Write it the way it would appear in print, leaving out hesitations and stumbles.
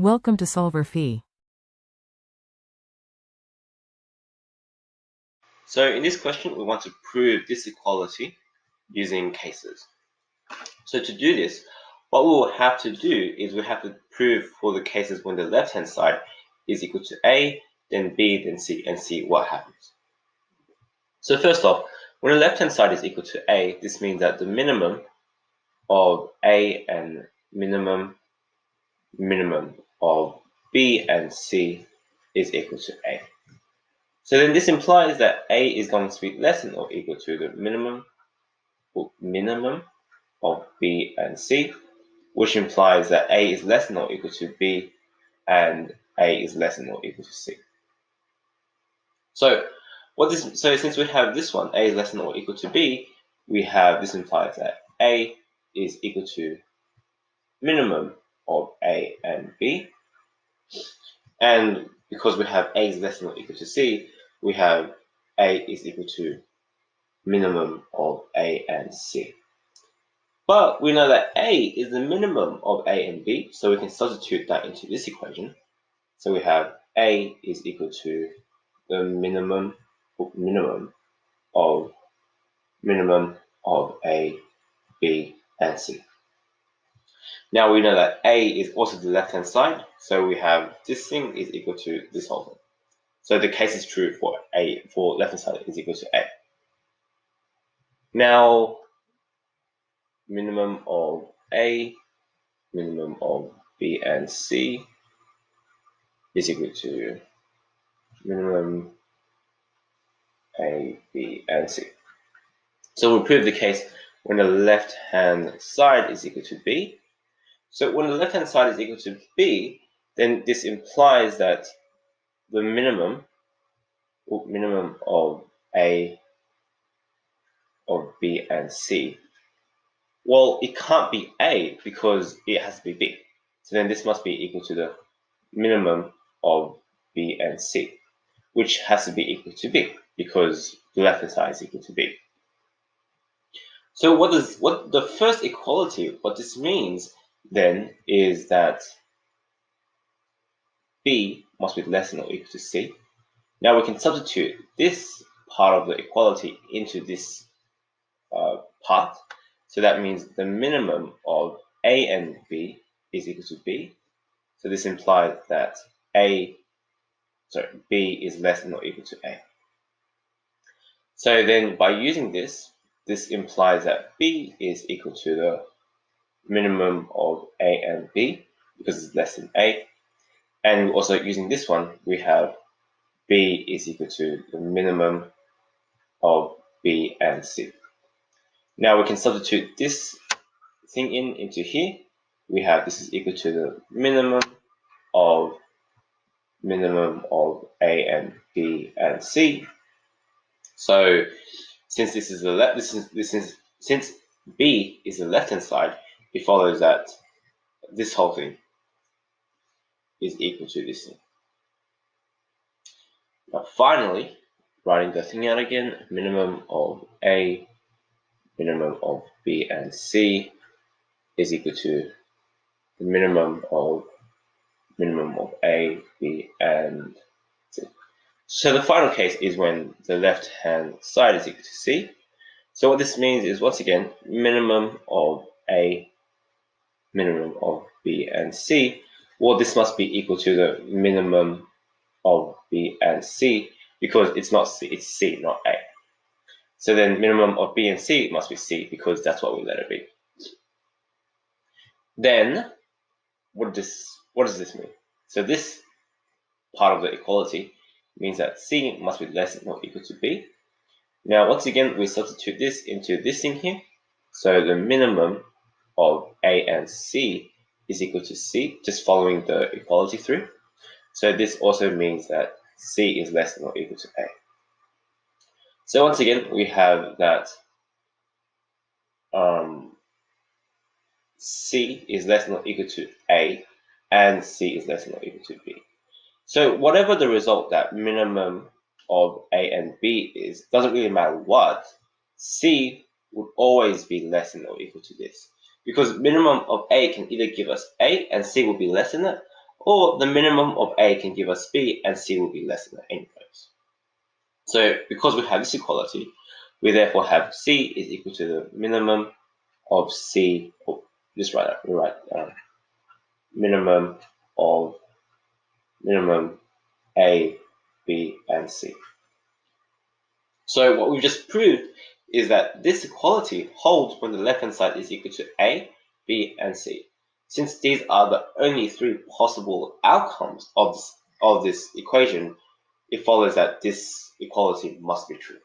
Welcome to solverfy. So in this question, we want to prove this equality using cases. So to do this, what we will have to do is we have to prove for the cases when the left-hand side is equal to A, then B, then C, and see what happens. So first off, when the left-hand side is equal to A, this means that the minimum of A and minimum of B and C is equal to A. So then this implies that A is going to be less than or equal to the minimum of B and C, which implies that A is less than or equal to B and A is less than or equal to C. So since we have this one, A is less than or equal to B, this implies that A is equal to minimum of A and B. And because we have A is less than or equal to C, we have A is equal to minimum of A and C. But we know that A is the minimum of A and B, so we can substitute that into this equation. So we have A is equal to the minimum of A, B, and C. Now we know that A is also the left-hand side, so we have this thing is equal to this whole thing. So the case is true for left-hand side is equal to A. Now, minimum of A, minimum of B and C is equal to minimum A, B, and C. So we'll prove the case when the left-hand side is equal to B. So when the left-hand side is equal to B, then this implies that the minimum of A, of B, and C, well, it can't be A because it has to be B. So then this must be equal to the minimum of B and C, which has to be equal to B because the left-hand side is equal to B. So what the first equality, what this means then is that B must be less than or equal to C. Now we can substitute this part of the equality into this part. So that means the minimum of A and B is equal to B. So this implies that B is less than or equal to A. So then by using this implies that B is equal to the minimum of A and B because it's less than A. And also using this one, we have B is equal to the minimum of B and C. Now we can substitute this thing into here. We have this is equal to the minimum of A and B and C. So since this is since B is the left-hand side, it follows that this whole thing is equal to this thing. Now finally, writing the thing out again, minimum of A, minimum of B and C is equal to the minimum of A, B, and C. So the final case is when the left-hand side is equal to C. So what this means is, once again, minimum of A, minimum of B, and C. Well, this must be equal to the minimum of B and C because it's not C, it's C, not A. So then minimum of B and C must be C because that's what we let it be. Then, what does this mean? So this part of the equality means that C must be less than or equal to B. Now, once again, we substitute this into this thing here. So the minimum of A and C is equal to C, just following the equality through. So this also means that C is less than or equal to A. So once again, we have that C is less than or equal to A and C is less than or equal to B. So whatever the result that minimum of A and B is, doesn't really matter what, C would always be less than or equal to this. Because minimum of A can either give us A and C will be less than it, or the minimum of A can give us B and C will be less than A anyways. So because we have this equality, we therefore have C is equal to the minimum of C, or just write minimum of A, B, and C. So what we've just proved is that this equality holds when the left-hand side is equal to A, B, and C. Since these are the only three possible outcomes of this equation, it follows that this equality must be true.